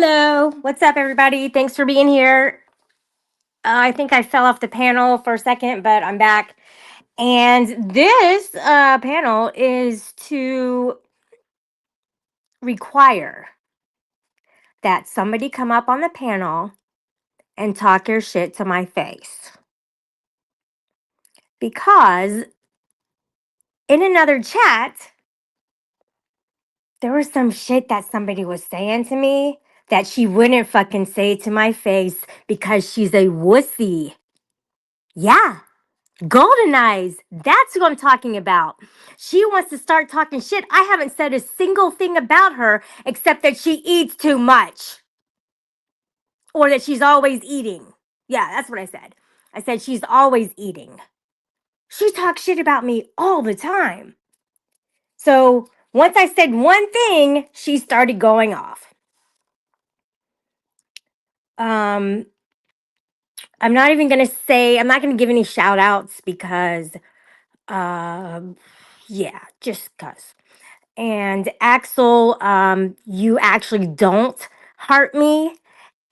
Hello. What's up, everybody? Thanks for being here. I think I fell off the panel for a second, but I'm back. And this panel is to require that somebody come up on the panel and talk your shit to my face. Because in another chat, there was some shit that somebody was saying to me that she wouldn't fucking say to my face because she's a wussy. Yeah. Golden Eyes, that's who I'm talking about. She wants to start talking shit. I haven't said a single thing about her except that she eats too much or that she's always eating. Yeah, that's what I said. I said she's always eating. She talks shit about me all the time. So once I said one thing, she started going off. Um, I'm not even going to say, I'm not going to give any shout outs because, yeah, just because. And Axel, you actually don't heart me,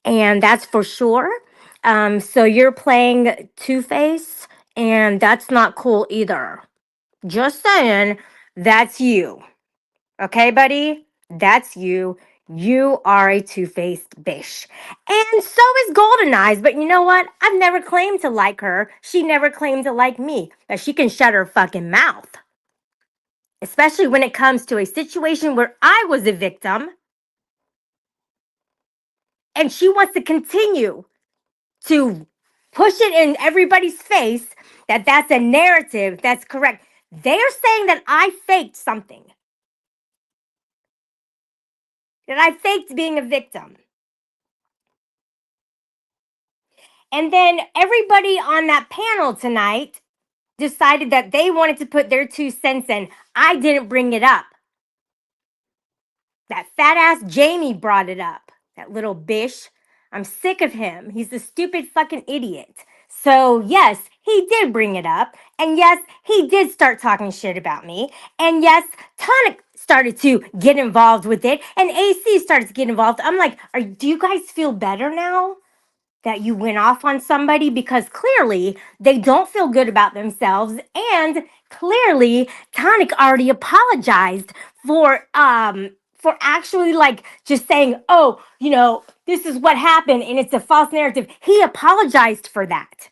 and that's for sure. So you're playing Two Face, and that's not cool either. Just saying, that's you. Okay, buddy? That's you. You are a two-faced bitch. And so is Golden Eyes, but you know what? I've never claimed to like her. She never claimed to like me. But she can shut her fucking mouth. Especially when it comes to a situation where I was a victim and she wants to continue to push it in everybody's face that that's a narrative that's correct. They're saying that I faked something, that I faked being a victim. And then everybody on that panel tonight decided that they wanted to put their 2 cents in. I didn't bring it up. That fat ass Jamie brought it up. That little bish. I'm sick of him. He's a stupid fucking idiot. So, yes, he did bring it up. And yes, he did start talking shit about me. And yes, Tonic started to get involved with it. And AC started to get involved. I'm like, do you guys feel better now that you went off on somebody? Because clearly they don't feel good about themselves. And clearly Tonic already apologized for actually like just saying, oh, this is what happened and it's a false narrative. He apologized for that.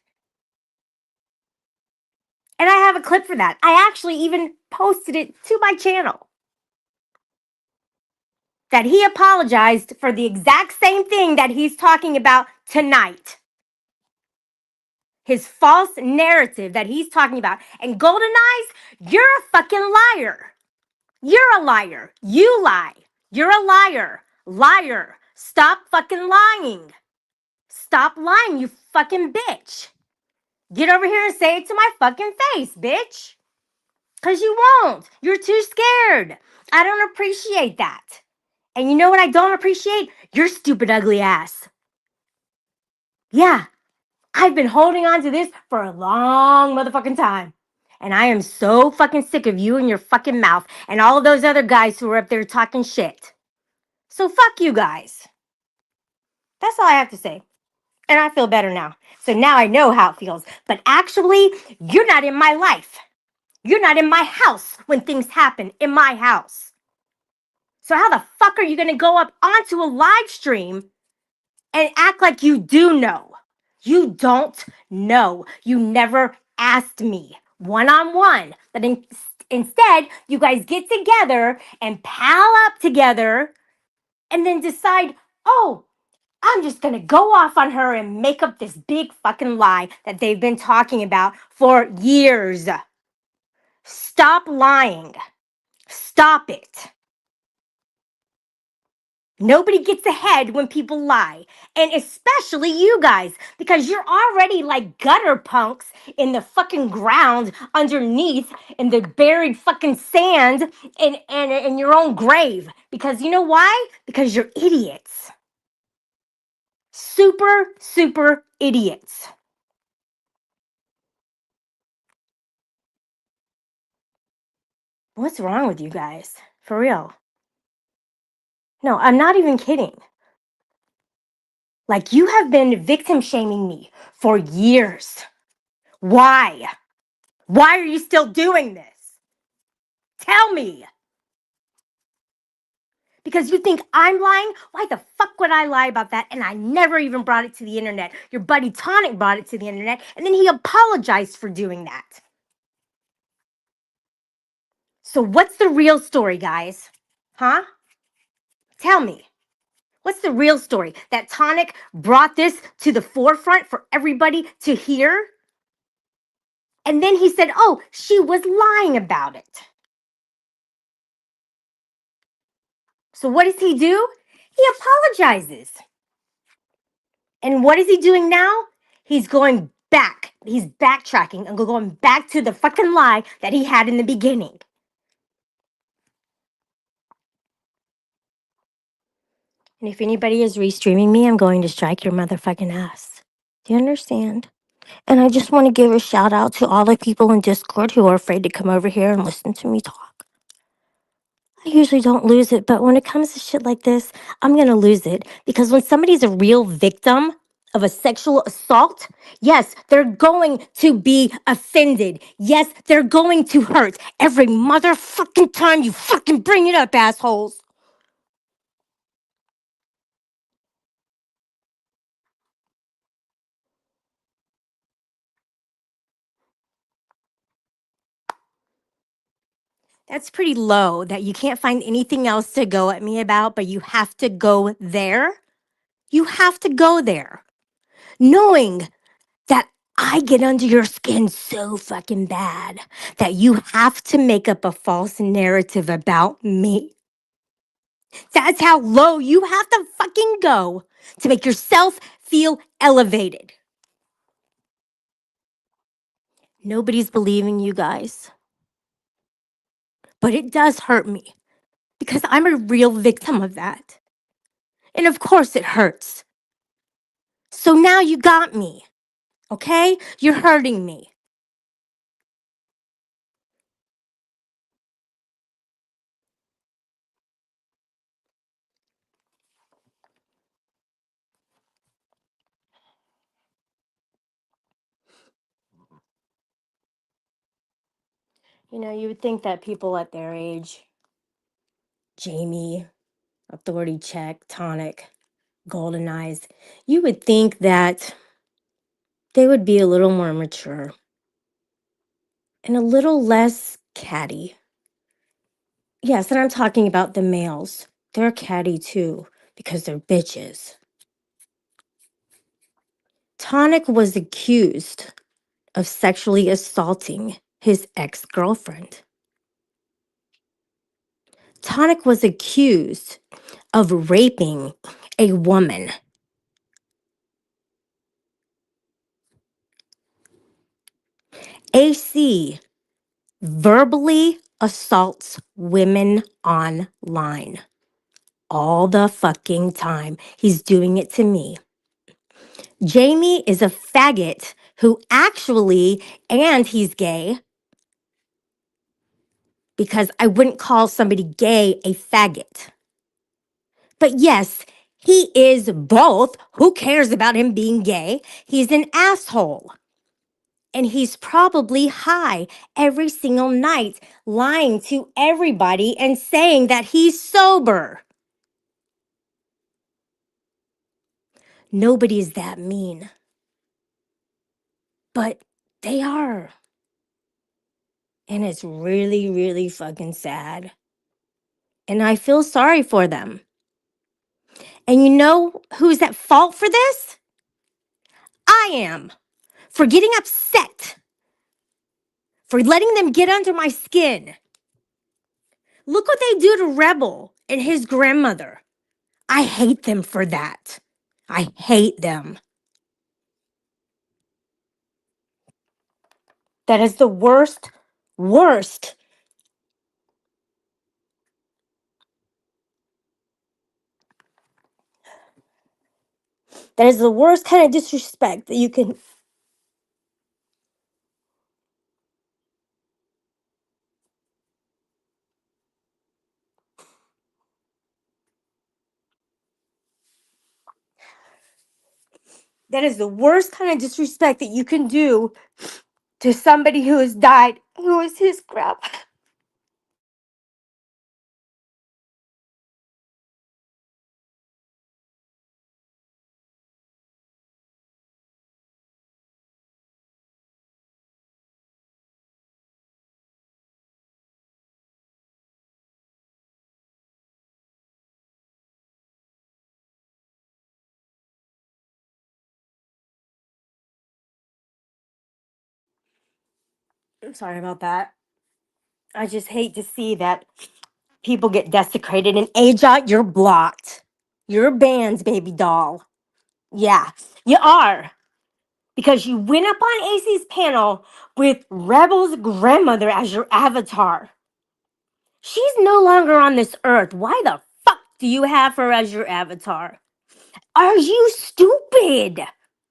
And I have a clip for that. I actually even posted it to my channel. That he apologized for the exact same thing that he's talking about tonight. His false narrative that he's talking about. And Golden Eyes, you're a fucking liar. You're a liar. You lie. You're a liar. Liar. Stop fucking lying. Stop lying, you fucking bitch. Get over here and say it to my fucking face, bitch. Because you won't. You're too scared. I don't appreciate that. And you know what I don't appreciate? Your stupid, ugly ass. Yeah, I've been holding on to this for a long motherfucking time. And I am so fucking sick of you and your fucking mouth and all of those other guys who are up there talking shit. So fuck you guys. That's all I have to say. And I feel better now. So now I know how it feels. But actually, you're not in my life. You're not in my house when things happen in my house. So how the fuck are you going to go up onto a live stream and act like you do know? You don't know. You never asked me one-on-one. But instead, you guys get together and pal up together and then decide, oh, I'm just going to go off on her and make up this big fucking lie that they've been talking about for years. Stop lying. Stop it. Nobody gets ahead when people lie. And especially you guys, because you're already like gutter punks in the fucking ground underneath in the buried fucking sand in your own grave. Because you know why? Because you're idiots. Super, super idiots. What's wrong with you guys? For real. No, I'm not even kidding. Like you have been victim shaming me for years. Why? Why are you still doing this? Tell me. Because you think I'm lying? Why the fuck would I lie about that? And I never even brought it to the internet. Your buddy Tonic brought it to the internet, and then he apologized for doing that. So, what's the real story, guys? Huh? Tell me. What's the real story? That Tonic brought this to the forefront for everybody to hear? And then he said, oh, she was lying about it. So, what does he do? He apologizes. And what is he doing now? He's going back. He's backtracking and going back to the fucking lie that he had in the beginning. And if anybody is restreaming me, I'm going to strike your motherfucking ass. Do you understand? And I just want to give a shout out to all the people in Discord who are afraid to come over here and listen to me talk. I usually don't lose it, but when it comes to shit like this, I'm going to lose it. Because when somebody's a real victim of a sexual assault, yes, they're going to be offended. Yes, they're going to hurt every motherfucking time you fucking bring it up, assholes. That's pretty low that you can't find anything else to go at me about, but you have to go there. You have to go there, knowing that I get under your skin so fucking bad that you have to make up a false narrative about me. That's how low you have to fucking go to make yourself feel elevated. Nobody's believing you guys, but it does hurt me because I'm a real victim of that. And of course it hurts. So now you got me, okay? You're hurting me. You know, you would think that people at their age, Jamie, Authority Check, Tonic, Golden Eyes, you would think that they would be a little more mature and a little less catty. Yes, and I'm talking about the males. They're catty too because they're bitches. Tonic was accused of sexually assaulting his ex girlfriend. Tonic was accused of raping a woman. AC verbally assaults women online all the fucking time. He's doing it to me. Jamie is a faggot who actually, and he's gay, because I wouldn't call somebody gay a faggot. But yes, he is both. Who cares about him being gay? He's an asshole. And he's probably high every single night, lying to everybody and saying that he's sober. Nobody's that mean, but they are. And it's really, really fucking sad. And I feel sorry for them. And you know who's at fault for this? I am. For getting upset. For letting them get under my skin. Look what they do to Rebel and his grandmother. I hate them for that. I hate them. That is the worst, worst. That is the worst kind of disrespect that you can. That is the worst kind of disrespect that you can do to somebody who has died, who is his grandma. I'm sorry about that. I just hate to see that people get desecrated. And Aja, you're blocked. You're banned, baby doll. Yeah, you are. Because you went up on AC's panel with Rebel's grandmother as your avatar. She's no longer on this earth. Why the fuck do you have her as your avatar? Are you stupid?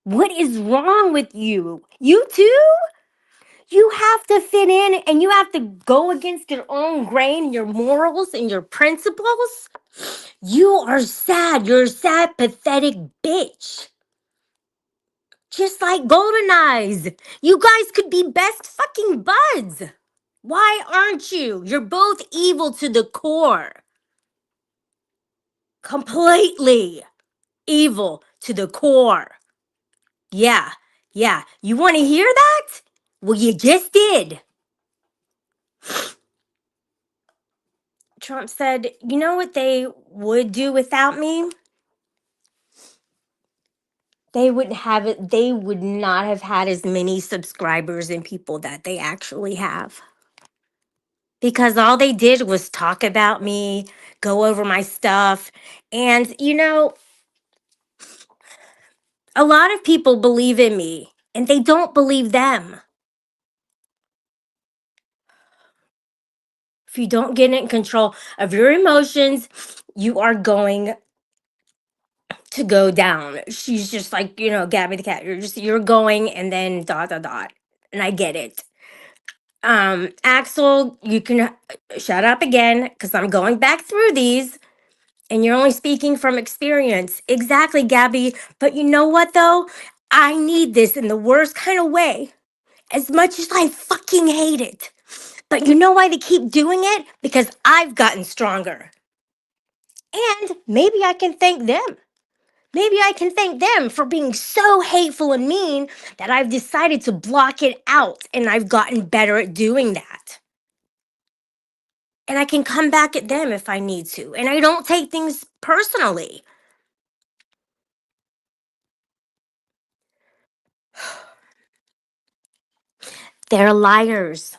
What is wrong with you? You too? You have to fit in and you have to go against your own grain and your morals and your principles? You are sad. You're a sad, pathetic bitch. Just like Golden Eyes. You guys could be best fucking buds. Why aren't you? You're both evil to the core. Completely evil to the core. Yeah, yeah. You want to hear that? Well, you just did. Trump said, you know what they would do without me? They wouldn't have it. They would not have had as many subscribers and people that they actually have. Because all they did was talk about me, go over my stuff. And, a lot of people believe in me and they don't believe them. If you don't get in control of your emotions, you are going to go down. She's just like, Gabby the cat. You're going and then dot dot dot. And I get it. Axel, you can shut up again because I'm going back through these and you're only speaking from experience. Exactly, Gabby. But you know what though? I need this in the worst kind of way. As much as I fucking hate it. But you know why they keep doing it? Because I've gotten stronger. And maybe I can thank them. Maybe I can thank them for being so hateful and mean that I've decided to block it out and I've gotten better at doing that. And I can come back at them if I need to. And I don't take things personally. They're liars.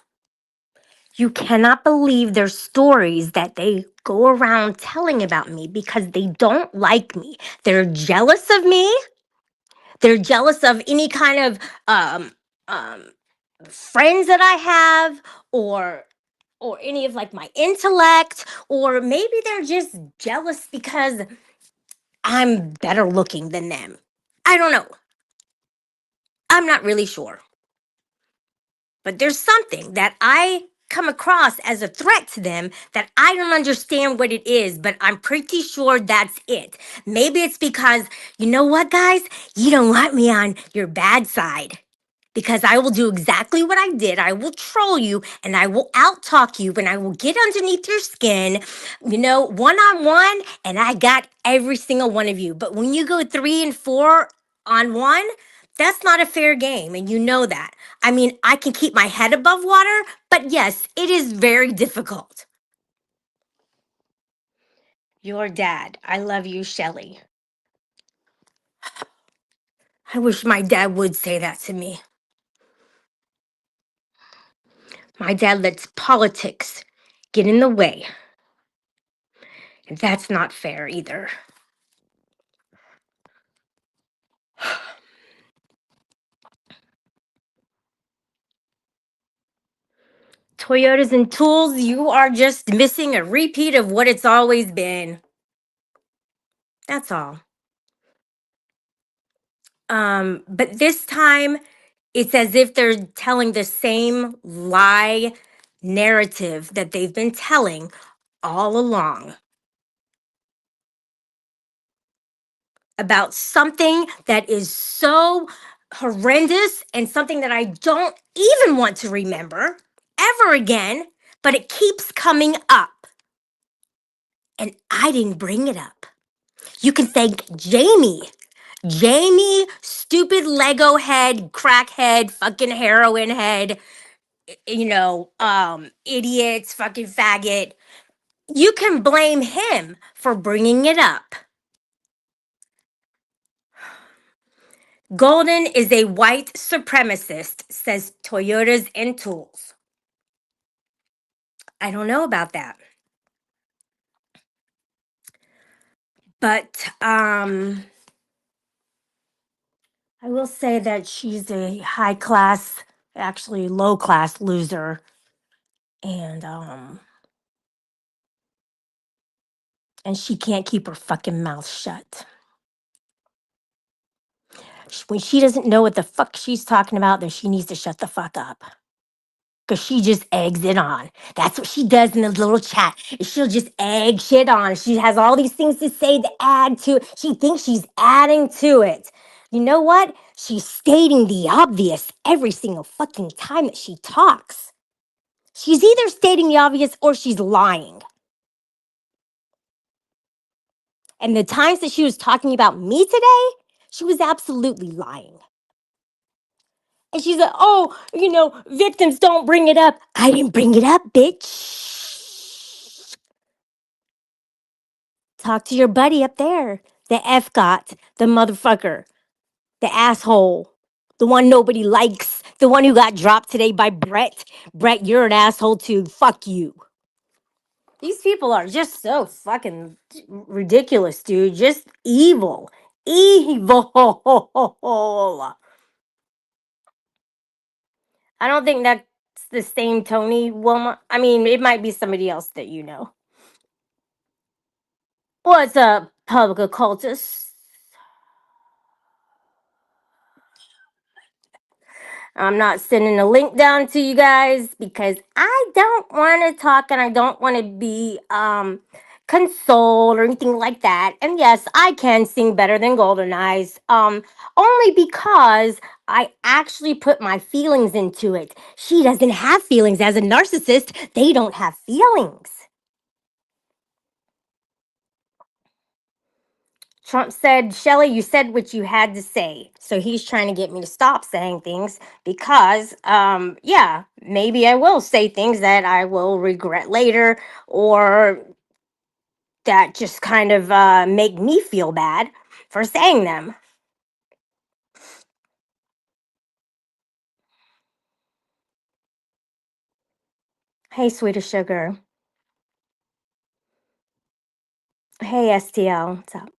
You cannot believe their stories that they go around telling about me because they don't like me. They're jealous of me. They're jealous of any kind of um, friends that I have or any of like my intellect, or maybe they're just jealous because I'm better looking than them. I don't know. I'm not really sure. But there's something that I come across as a threat to them that I don't understand what it is, but I'm pretty sure that's it. Maybe it's because, you know what, guys? You don't want me on your bad side. Because I will do exactly what I did. I will troll you and I will outtalk you and I will get underneath your skin, one on one, and I got every single one of you. But when you go 3 and 4 on 1, that's not a fair game. And you know that. I mean, I can keep my head above water, but yes, it is very difficult. Your dad. I love you, Shelly. I wish my dad would say that to me. My dad lets politics get in the way. And that's not fair either. Toyotas and tools, you are just missing a repeat of what it's always been. That's all. But this time it's as if they're telling the same lie narrative that they've been telling all along. about something that is so horrendous and something that I don't even want to remember ever again, but it keeps coming up. And I didn't bring it up. You can thank Jamie. Jamie, stupid Lego head, crackhead, fucking heroin head, idiots, fucking faggot. You can blame him for bringing it up. Golden is a white supremacist, says Toyotas and Tools. I don't know about that. But I will say that she's a high class, actually low class loser. And she can't keep her fucking mouth shut. When she doesn't know what the fuck she's talking about, then she needs to shut the fuck up. Because she just eggs it on. That's what she does in the little chat. Is she'll just egg shit on. She has all these things to say to add to it. She thinks she's adding to it. You know what? She's stating the obvious every single fucking time that she talks. She's either stating the obvious or she's lying. And the times that she was talking about me today, she was absolutely lying. And she's like, oh, victims don't bring it up. I didn't bring it up, bitch. Talk to your buddy up there. The F got, the motherfucker, the asshole, the one nobody likes, the one who got dropped today by Brett. Brett, you're an asshole too. Fuck you. These people are just so fucking ridiculous, dude. Just evil. Evil. I don't think that's the same Tony Wilma. I mean, it might be somebody else that you know. What's up, public occultist? I'm not sending a link down to you guys because I don't want to talk and I don't want to be consoled or anything like that. And yes, I can sing better than Golden Eyes. Only because I actually put my feelings into it. She doesn't have feelings. As a narcissist, they don't have feelings. Trump said, Shelley, you said what you had to say. So he's trying to get me to stop saying things because, yeah, maybe I will say things that I will regret later or that just kind of make me feel bad for saying them. Hey, sweetest sugar. Hey, STL. What's up?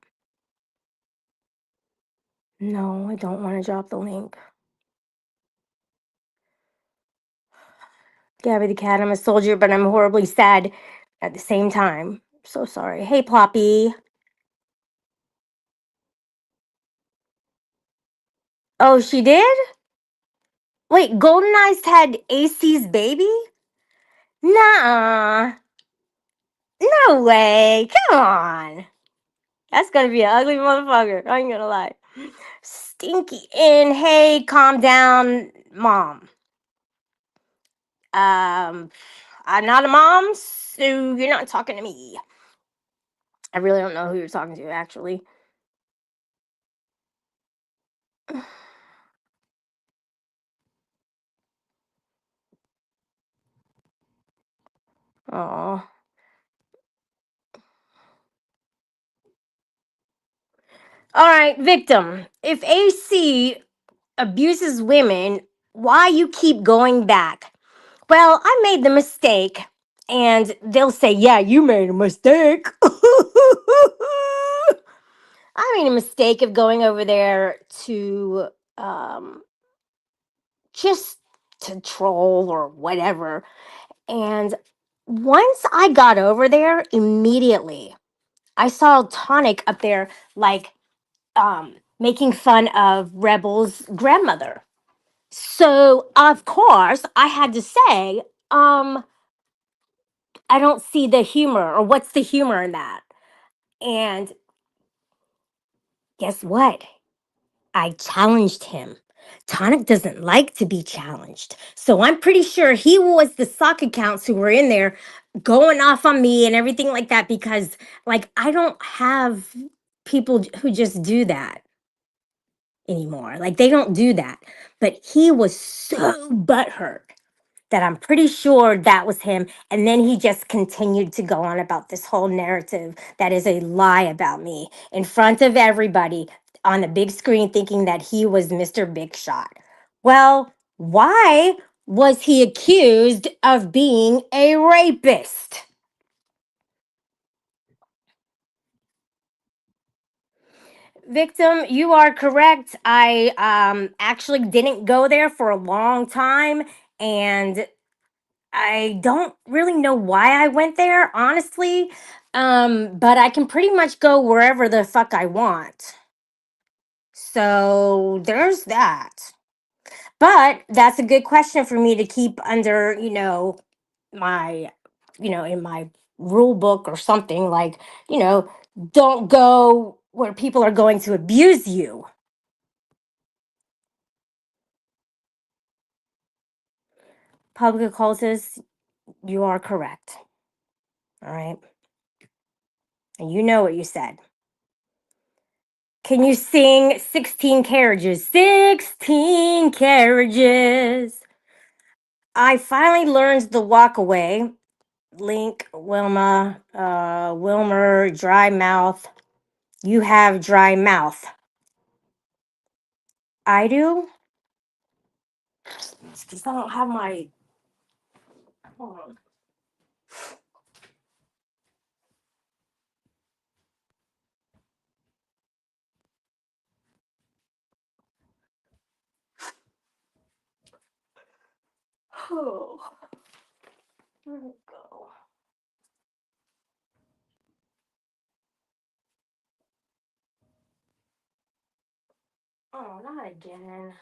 No, I don't want to drop the link. Gabby the cat, I'm a soldier, but I'm horribly sad at the same time. So sorry. Hey, Ploppy. Oh, she did? Wait, Golden Eyes had AC's baby? Nah. No way. Come on. That's gonna be an ugly motherfucker. I ain't gonna lie. Stinky in. Hey, calm down, mom. I'm not a mom, so you're not talking to me. I really don't know who you're talking to, actually. Oh. All right, victim. If AC abuses women, why you keep going back? Well, I made the mistake. And they'll say, yeah, you made a mistake. I made a mistake of going over there to just to troll or whatever. And once I got over there, immediately I saw Tonic up there, like, making fun of Rebel's grandmother. So, of course, I had to say, I don't see the humor, or what's the humor in that? And Guess what? I challenged him. Tonic doesn't like to be challenged. So I'm pretty sure he was the sock accounts who were in there going off on me and everything like that because, like, I don't have people who just do that anymore. Like, they don't do that. But he was so butthurt that I'm pretty sure that was him. And then he just continued to go on about this whole narrative that is a lie about me in front of everybody on the big screen, thinking that he was Mr. Big Shot. Well, why was he accused of being a rapist? Victim, you are correct. I actually didn't go there for a long time, and I don't really know why I went there, honestly. But I can pretty much go wherever the fuck I want. So there's that. But that's a good question for me to keep under, my, in my rule book or something like, you know, don't go where people are going to abuse you. Public occultist, you are correct. All right. And you know what you said. Can you sing 16 carriages? 16 carriages. I finally learned the walk away. Link, Wilma, Wilmer, dry mouth. You have dry mouth. I do? It's because I don't have my. Hold on. Oh, where'd it go? Oh, not again.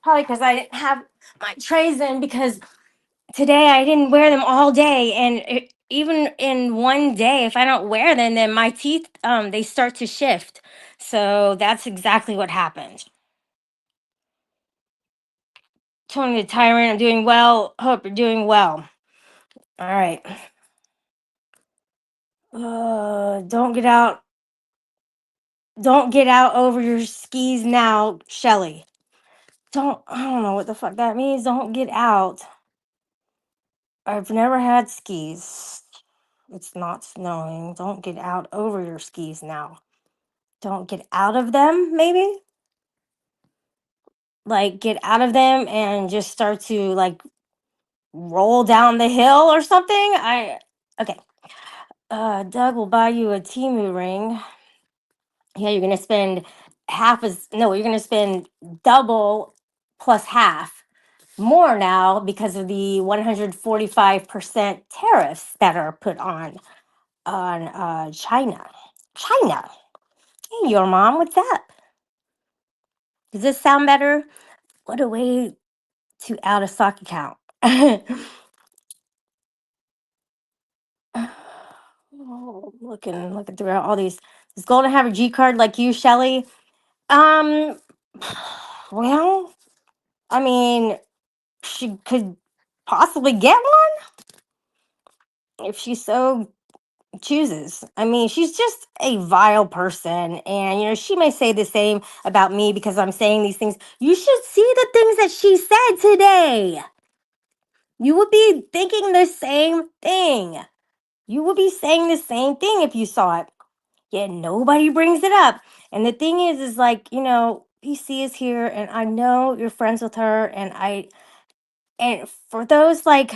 Probably because I didn't have my trays in because today I didn't wear them all day, and even in one day, if I don't wear them, then my teeth they start to shift. So that's exactly what happened. Tony the Tyrant, I'm doing well. Hope you're doing well. All right. Don't get out. Don't get out over your skis now, Shelly. Don't. I don't know what the fuck that means. Don't get out. I've never had skis. It's not snowing. Don't get out over your skis now. Don't get out of them, maybe? Like get out of them and just start to like roll down the hill or something. I okay. Doug will buy you a Timu ring. Yeah, you're gonna spend half as no, you're gonna spend double plus half more now because of the 145% tariffs that are put on China. China. Hey, your mom, what's up? Does this sound better? What a way to out a sock account. Oh, looking through all these. Does Golden have a G card like you, Shelly? Um, well, I mean, she could possibly get one if she so chooses. I mean, she's just a vile person, and she may say the same about me because I'm saying these things. You should see the things that she said today. You would be thinking the same thing. You would be saying the same thing if you saw it. Yet nobody brings it up. And the thing is like, PC is here and I know you're friends with her and for those like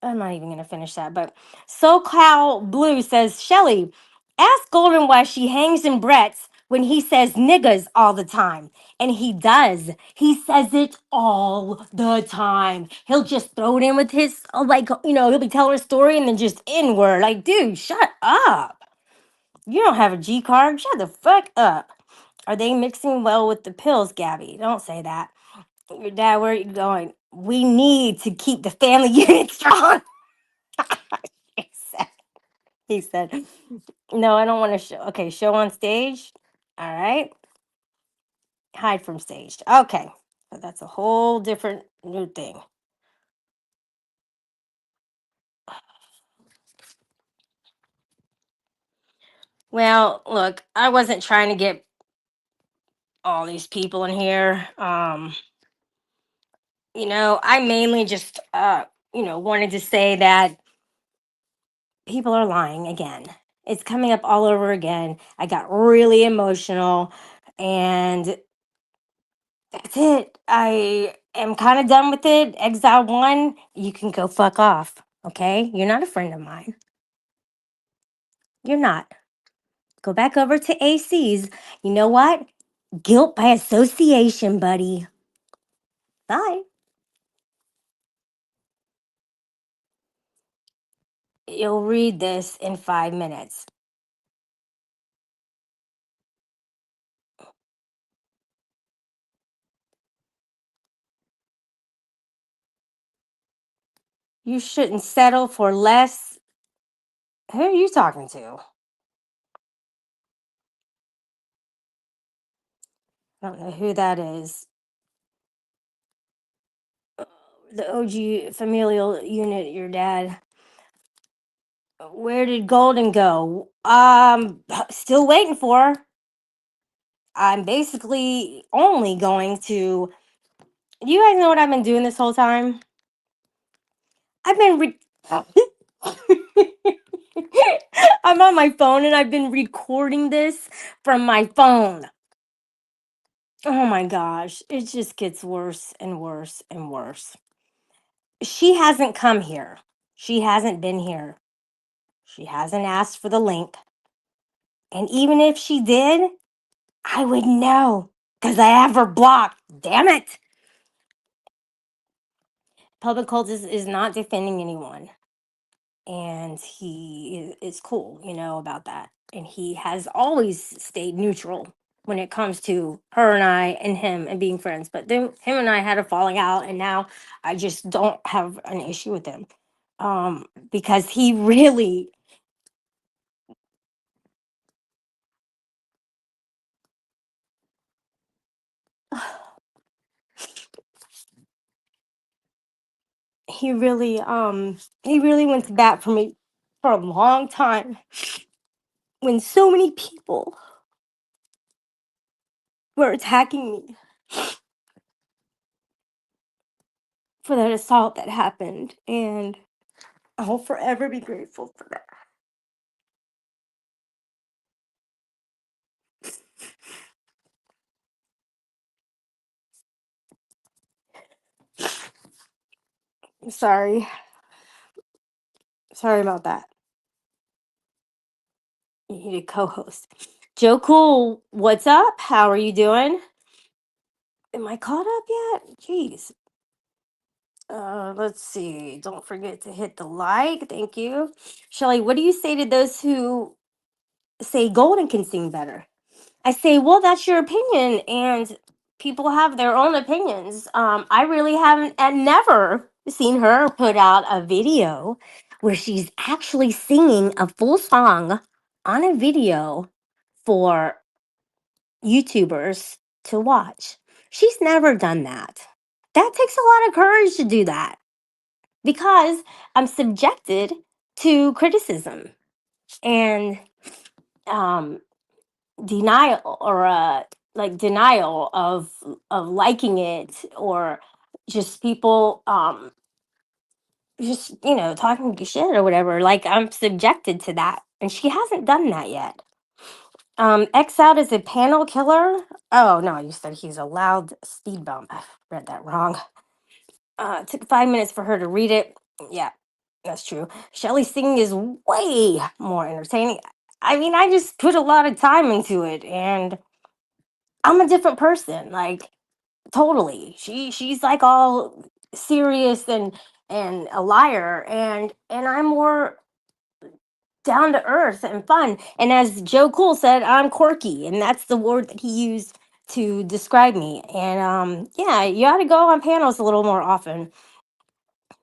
I'm not even gonna finish that, but SoCal Blue says, Shelly, Ask Golden why she hangs in Brett's when he says niggas all the time. And he does. He says it all the time. He'll just throw it in with his, like, he'll be telling a story and then just inward. Like, dude, shut up. You don't have a G card. Shut the fuck up. Are they mixing well with the pills, Gabby? Don't say that. Your dad, where are you going? We need to keep the family unit strong. he said. He said, no, I don't want to show. Okay, show on stage. All right. Hide from stage. Okay. So that's a whole different new thing. Well, look, I wasn't trying to get all these people in here. I mainly just wanted to say that people are lying again. It's coming up all over again. I got really emotional and that's it. I am kind of done with it. Exile one, you can go fuck off. Okay? You're not a friend of mine. You're not. Go back over to AC's. You know what? Guilt by association, buddy. Bye. You'll read this in 5 minutes. You shouldn't settle for less. Who are you talking to? I don't know who that is. The OG familial unit, your dad. Where did Golden go? Still waiting for her. I'm basically only going to. You guys know what I've been doing this whole time? I've been. I'm on my phone and I've been recording this from my phone. Oh my gosh. It just gets worse and worse and worse. She hasn't come here. She hasn't been here. She hasn't asked for the link. And even if she did, I would know because I have her blocked. Damn it. Public Cult is not defending anyone. And he is cool, about that. And he has always stayed neutral when it comes to her and I and him and being friends. But then him and I had a falling out, and now I just don't have an issue with him because he really, he really went to bat for me for a long time when so many people were attacking me for that assault that happened, and I'll forever be grateful for that. Sorry. Sorry about that. You need a co-host. Joe Cool, what's up? How are you doing? Am I caught up yet? Jeez. Let's see. Don't forget to hit the like. Thank you. Shelly, what do you say to those who say Golden can sing better? I say, well, that's your opinion, and people have their own opinions. I really haven't and never seen her put out a video where she's actually singing a full song on a video for YouTubers to watch. She's never done that. That takes a lot of courage to do that because I'm subjected to criticism and um denial or denial of liking it or just people just talking shit or whatever. Like I'm subjected to that and she hasn't done that yet. X out is a panel killer. Oh no, you said he's a loud speed bump. I read that wrong. It took 5 minutes for her to read it. Yeah, that's true. Shelly singing is way more entertaining. I mean, I just put a lot of time into it, and I'm a different person. Like, totally. She's like all serious and a liar, and I'm more down to earth and fun. And as Joe Cool said, I'm quirky, and that's the word that he used to describe me. And yeah, you ought to go on panels a little more often.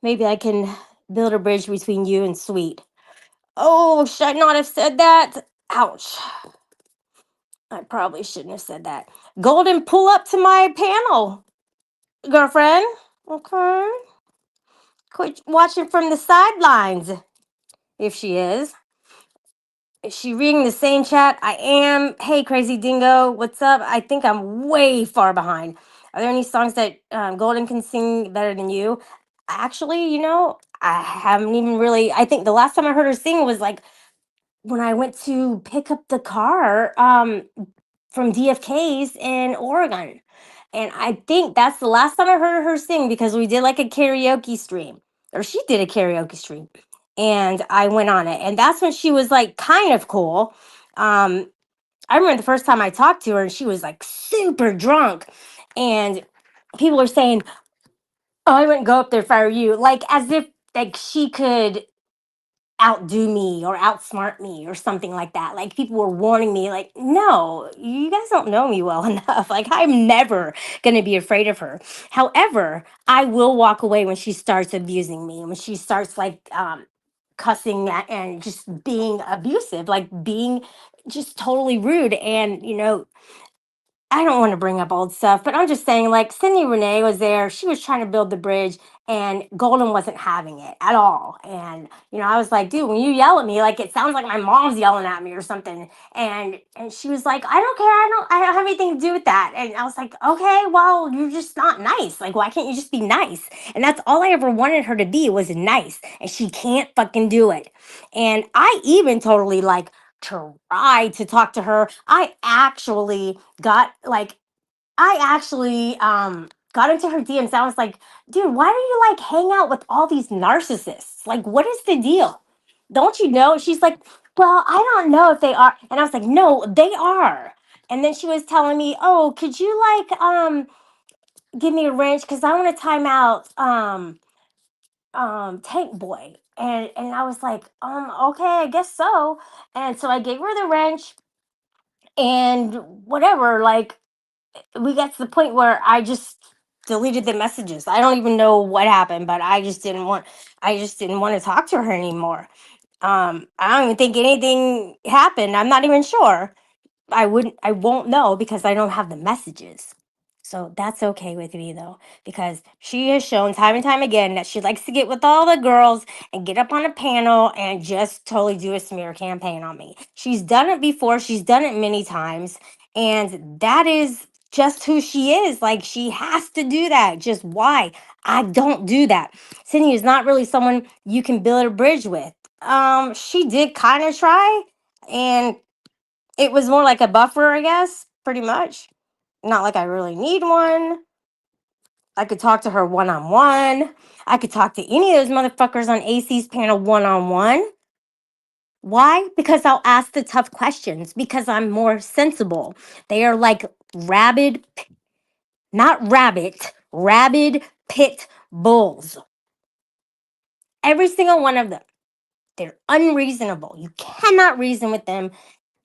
Maybe I can build a bridge between you and Sweet. Oh, should I not have said that? Ouch. I probably shouldn't have said that. Golden, pull up to my panel, girlfriend. Okay. Quit watching from the sidelines, if she is. Is she reading the same chat? I am. Hey, Crazy Dingo, what's up? I think I'm way far behind. Are there any songs that Golden can sing better than you? Actually, I haven't even really. I think the last time I heard her sing was like when I went to pick up the car from DFK's in Oregon. And I think that's the last time I heard her sing because we did like a karaoke stream, or she did a karaoke stream. And I went on it. And that's when she was like kind of cool. Um, I remember the first time I talked to her and she was like super drunk. And people are saying, oh, I wouldn't go up there if I were you. Like as if like she could outdo me or outsmart me or something like that. Like people were warning me, like, no, you guys don't know me well enough. Like I'm never gonna be afraid of her. However, I will walk away when she starts abusing me, when she starts like cussing and just being abusive, like being just totally rude. And I don't want to bring up old stuff, but I'm just saying, like, Cindy Renee was there. She was trying to build the bridge, and Golden wasn't having it at all. And I was like, dude, when you yell at me, like, it sounds like my mom's yelling at me or something. And she was like, I don't care. I don't have anything to do with that. And I was like, okay, well, you're just not nice. Like, why can't you just be nice? And that's all I ever wanted her to be was nice, and she can't fucking do it. And I even totally like tried to talk to her. I actually got into her DMs. I was like, dude, why do you like hang out with all these narcissists? Like, what is the deal? Don't you know? She's like, well, I don't know if they are. And I was like, no, they are. And then she was telling me, oh, could you like give me a wrench? Because I want to time out Tank Boy. And I was like, okay, I guess so. And so I gave her the wrench and whatever, like we got to the point where I just deleted the messages. I don't even know what happened, but I just didn't want to talk to her anymore. I don't even think anything happened. I'm not even sure. I won't know because I don't have the messages. So that's okay with me though, because she has shown time and time again that she likes to get with all the girls and get up on a panel and just totally do a smear campaign on me. She's done it before, she's done it many times, and that is just who she is. Like she has to do that. Just why? I don't do that. Sydney is not really someone you can build a bridge with. She did kind of try, and it was more like a buffer, I guess, pretty much. Not like I really need one. I could talk to her one on one. I could talk to any of those motherfuckers on AC's panel one on one. Why? Because I'll ask the tough questions, because I'm more sensible. They are like rabid, not rabbit, rabid pit bulls. Every single one of them. They're unreasonable. You cannot reason with them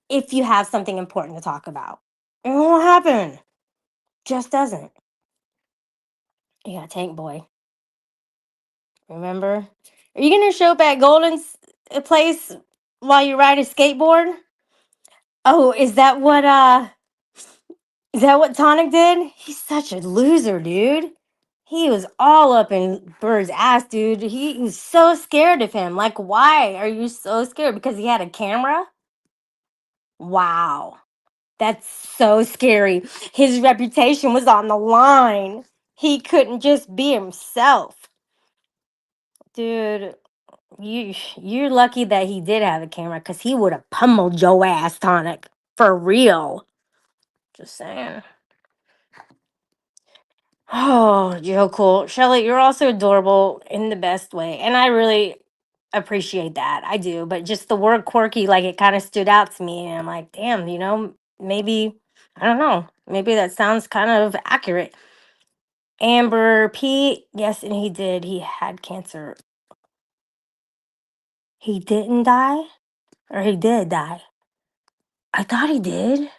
if you have something important to talk about. It won't happen. Just doesn't. Yeah, Tank Boy. Remember? Are you gonna show up at Golden's place while you ride a skateboard? Oh, is that what Tonic did? He's such a loser, dude. He was all up in Bird's ass, dude. He was so scared of him. Like, why are you so scared? Because he had a camera? Wow. That's so scary. His reputation was on the line. He couldn't just be himself. Dude, you're lucky that he did have a camera, because he would have pummeled your ass, Tonic. For real. Just saying. Oh, Joe Cool. Shelly, you're also adorable in the best way. And I really appreciate that. I do. But just the word quirky, like it kind of stood out to me. And I'm like, damn, maybe, I don't know. Maybe that sounds kind of accurate. Amber P, yes, and he did. He had cancer. He didn't die? Or he did die? I thought he did.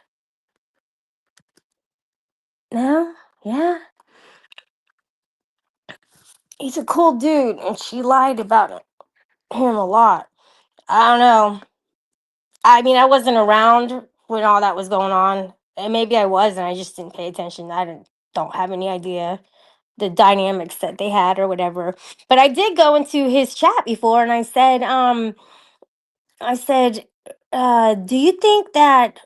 No? Yeah? He's a cool dude, and she lied about him a lot. I don't know. I mean, I wasn't around when all that was going on. And maybe I was, and I just didn't pay attention. Don't have any idea the dynamics that they had or whatever. But I did go into his chat before, and I said, do you think that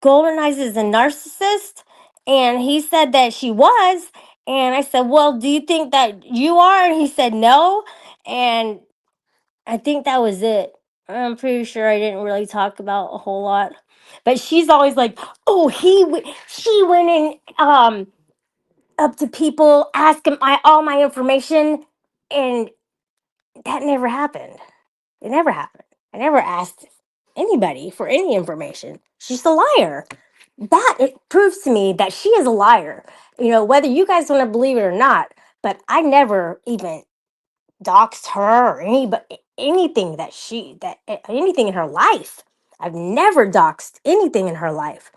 Golden Eyes is a narcissist? And he said that she was. And I said, well, do you think that you are? And he said no. And I think that was it. I'm pretty sure I didn't really talk about a whole lot. But she's always like, oh, she went in up to people, asked him all my information, and that never happened. It never happened. I never asked anybody for any information. She's a liar. That it proves to me that she is a liar. Whether you guys want to believe it or not, but I never even doxed her or anything anything in her life. I've never doxed anything in her life.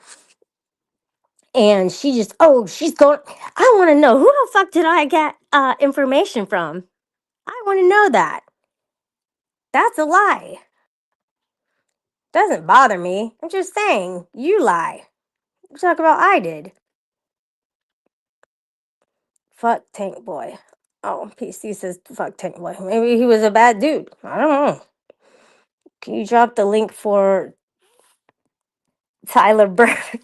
And she just, oh, she's going. I want to know, who the fuck did I get information from? I want to know that. That's a lie. Doesn't bother me. I'm just saying, you lie. You talk about I did. Fuck Tank Boy. Oh, PC says fuck Tank Boy. Maybe he was a bad dude. I don't know. Can you drop the link for Tyler Burke?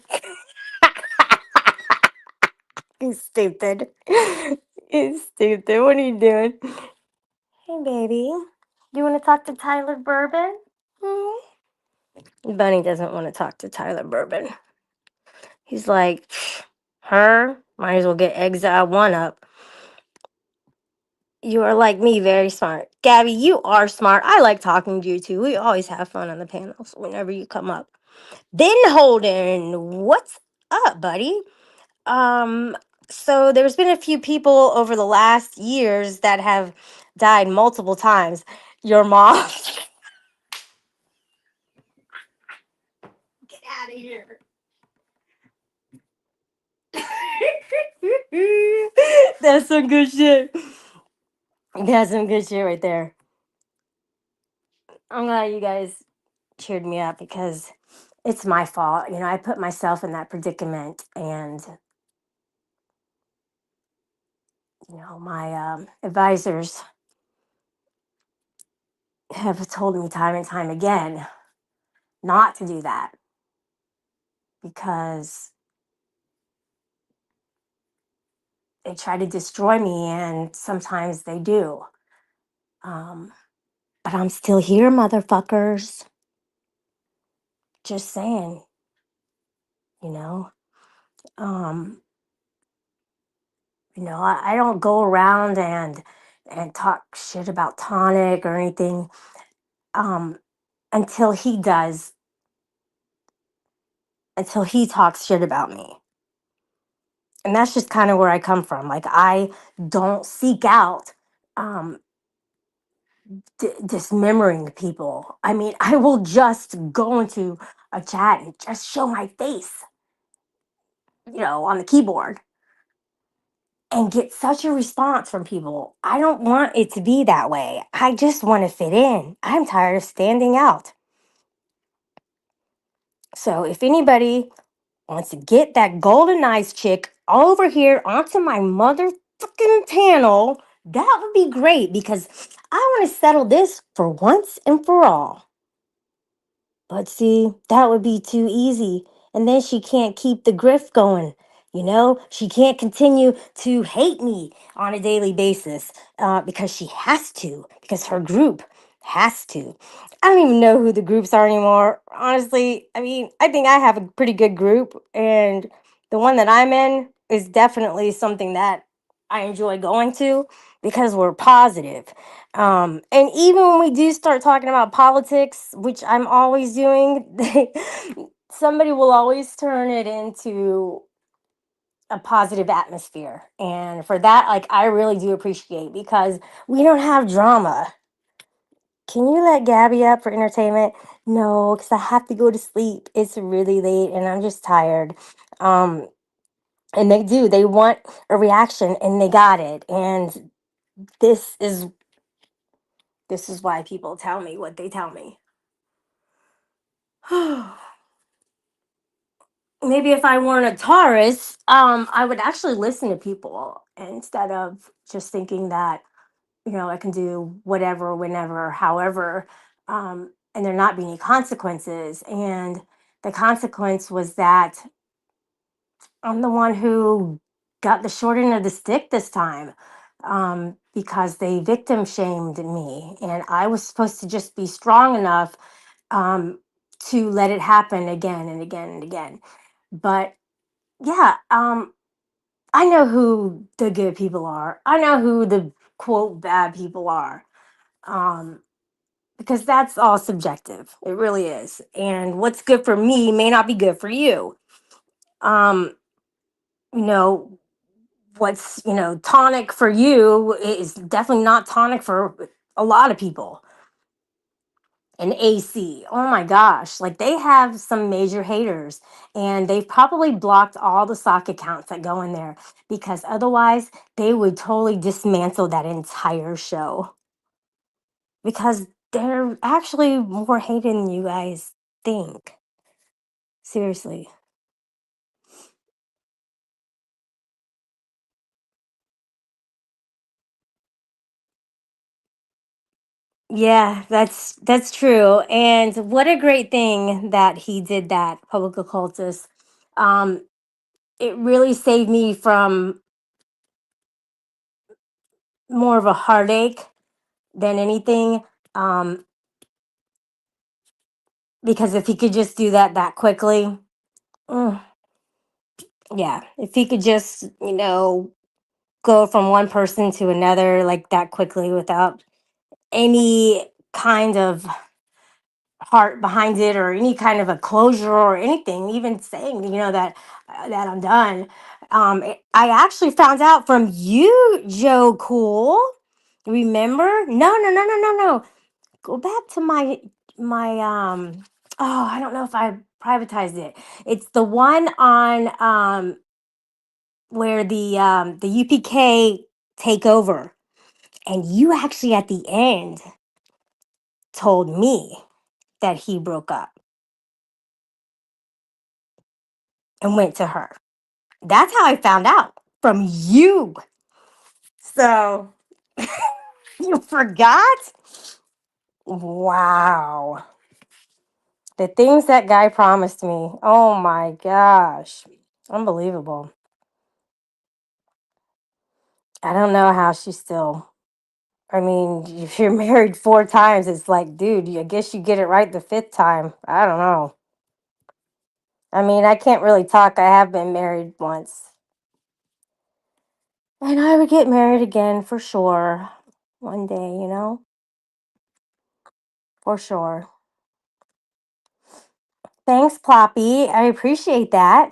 You stupid. You stupid. What are you doing? Hey, baby. You want to talk to Tyler Bourbon? Hmm? Bunny doesn't want to talk to Tyler Bourbon. He's like, her? Might as well get Exile 1 up. You are like me, very smart. Gabby, you are smart. I like talking to you too. We always have fun on the panels whenever you come up. Then Holden, what's up, buddy? Um, so there's been a few people over the last years that have died multiple times. Your mom. Get out of here. That's some good shit. That's some good shit right there. I'm glad you guys cheered me up because it's my fault. I put myself in that predicament, and my advisors have told me time and time again not to do that because they try to destroy me, and sometimes they do. Um, but I'm still here, motherfuckers. Just saying, you know. Um, I don't go around and talk shit about Tonic or anything um, until he does, until he talks shit about me. And that's just kind of where I come from. Like, I don't seek out um, dismembering people. I mean, I will just go into a chat and just show my face, on the keyboard and get such a response from people. I don't want it to be that way. I just want to fit in. I'm tired of standing out. So if anybody wants to get that Golden Eyes chick over here onto my motherfucking panel, that would be great because I want to settle this for once and for all. But see, that would be too easy. And then she can't keep the grift going. She can't continue to hate me on a daily basis because she has to, because her group has to. I don't even know who the groups are anymore. Honestly, I mean, I think I have a pretty good group, and the one that I'm in is definitely something that I enjoy going to because we're positive. And even when we do start talking about politics, which I'm always doing, somebody will always turn it into a positive atmosphere. And for that, like, I really do appreciate, because we don't have drama. Can you let Gabby up for entertainment? No, because I have to go to sleep. It's really late and I'm just tired. Um, and they do, they want a reaction and they got it. And this is this is why people tell me what they tell me. Maybe if I weren't a Taurus, I would actually listen to people instead of just thinking that, I can do whatever, whenever, however, and there not be any consequences. And the consequence was that I'm the one who got the short end of the stick this time, because they victim shamed me, and I was supposed to just be strong enough, um, to let it happen again and again and again. But yeah, I know who the good people are. I know who the quote bad people are. Um, because that's all subjective. It really is. And what's good for me may not be good for you. Um, you know, what's, tonic for you is definitely not tonic for a lot of people. And AC, oh my gosh, like they have some major haters, and they've probably blocked all the sock accounts that go in there, because otherwise they would totally dismantle that entire show, because they're actually more hated than you guys think. Seriously. Yeah, that's true. And what a great thing that he did that, public occultist. Um, it really saved me from more of a heartache than anything. Um, because if he could just do that quickly, mm, yeah, if he could just, go from one person to another like that quickly without any kind of heart behind it, or any kind of a closure or anything, even saying, that I'm done. I actually found out from you, Joe Cool. Remember? No, no, no, no, no, no. Go back to my oh, I don't know if I privatized it. It's the one on, where the UPK take over, and you actually at the end told me that he broke up and went to her. That's how I found out, from you. So you forgot? Wow. The things that guy promised me. Oh my gosh. Unbelievable. I don't know how she's still. I mean, if you're married 4 times, it's like, dude, I guess you get it right the fifth time. I don't know. I mean, I can't really talk. I have been married once. And I would get married again for sure. One day, for sure. Thanks, Ploppy. I appreciate that.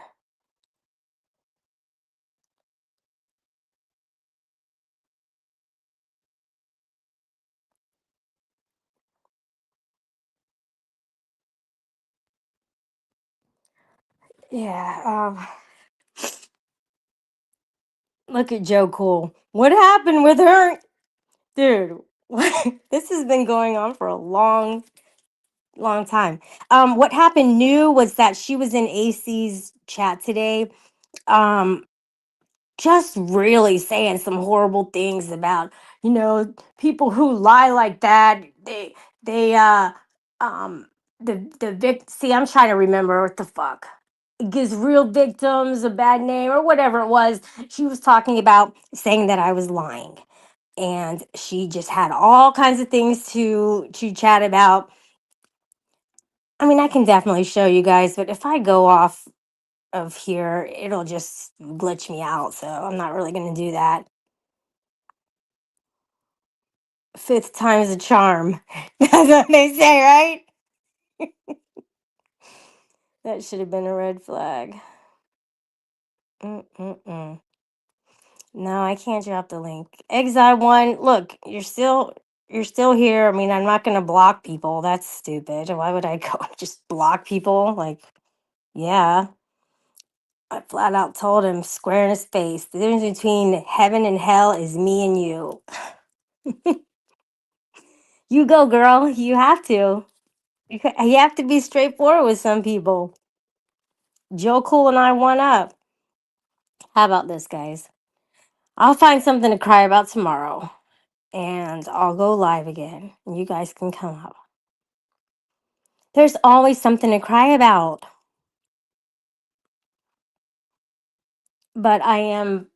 Yeah. Look at Joe Cool. What happened with her? Dude, this has been going on for a long, long time. What happened new was that she was in AC's chat today. Um, just really saying some horrible things about, people who lie like that. They um see, I'm trying to remember what the fuck. It gives real victims a bad name or whatever it was. She was talking about saying that I was lying, and she just had all kinds of things to chat about. I mean, I can definitely show you guys, but if I go off of here, it'll just glitch me out, so I'm not really going to do that. Fifth time's a charm. That's what they say, right? That should have been a red flag. Mm-mm-mm. No, I can't drop the link. Exile one, look, you're still here. I mean, I'm not gonna block people. That's stupid. Why would I go just block people? Like, yeah. I flat out told him square in his face. The difference between heaven and hell is me and you. You go, girl. You have to. You have to be straightforward with some people. Joe Cool and I one up. How about this, guys? I'll find something to cry about tomorrow, and I'll go live again, and you guys can come up. There's always something to cry about. But I am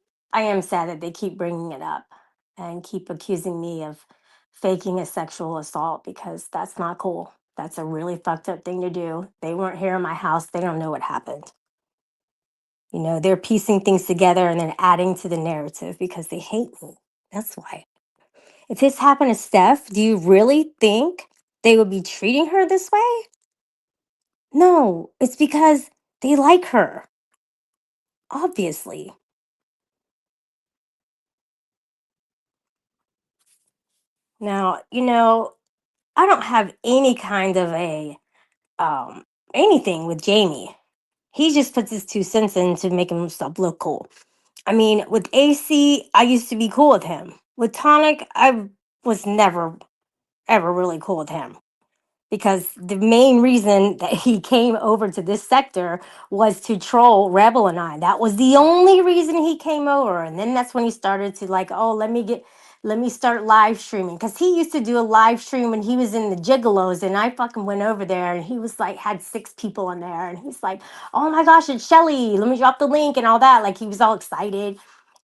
sad that they keep bringing it up and keep accusing me of faking a sexual assault because that's not cool. That's a really fucked up thing to do. They weren't here in my house. They don't know what happened. They're piecing things together and then adding to the narrative because they hate me. That's why. If this happened to Steph, do you really think they would be treating her this way? No, it's because they like her, obviously. Now, I don't have any kind of a anything with Jamie. He just puts his 2 cents in to make himself look cool. I mean, with AC, I used to be cool with him. With Tonic, I was never ever really cool with him because the main reason that he came over to this sector was to troll Rebel and I. That was the only reason he came over. And then that's when he started to like, oh, let me start live streaming. Because he used to do a live stream when he was in the Gigolos. And I fucking went over there and he was like, had 6 people in there. And he's like, oh my gosh, it's Shelly. Let me drop the link and all that. Like he was all excited.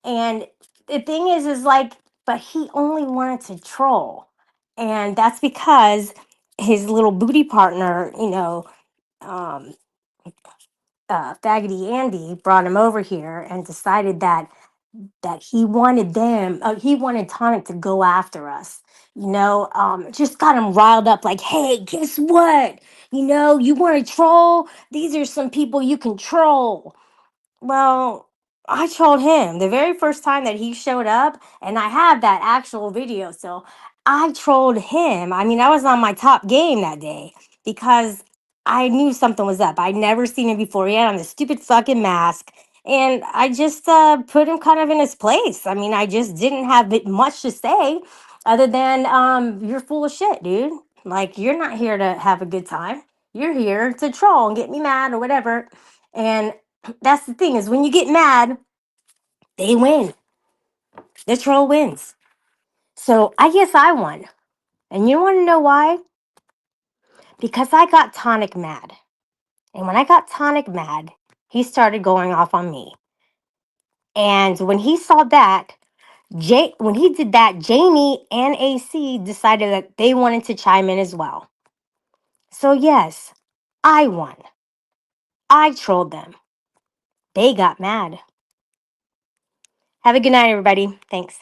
And the thing is like, but he only wanted to troll. And that's because his little booty partner, um, Faggoty Andy, brought him over here and decided that he wanted Tonic to go after us. Just got him riled up. Like, hey, guess what? You want to troll? These are some people you can troll. Well, I trolled him the very first time that he showed up, and I have that actual video. So I trolled him. I mean, I was on my top game that day because I knew something was up. I'd never seen him before. He had on the stupid fucking mask. And I just put him kind of in his place. I mean, I just didn't have much to say other than you're full of shit, dude. Like, you're not here to have a good time. You're here to troll and get me mad or whatever. And that's the thing is when you get mad, they win. The troll wins. So I guess I won. And you want to know why? Because I got Tonic mad. And when I got Tonic mad, he started going off on me. And when he saw that, when he did that, Jamie and AC decided that they wanted to chime in as well. So yes, I won. I trolled them. They got mad. Have a good night, everybody. Thanks.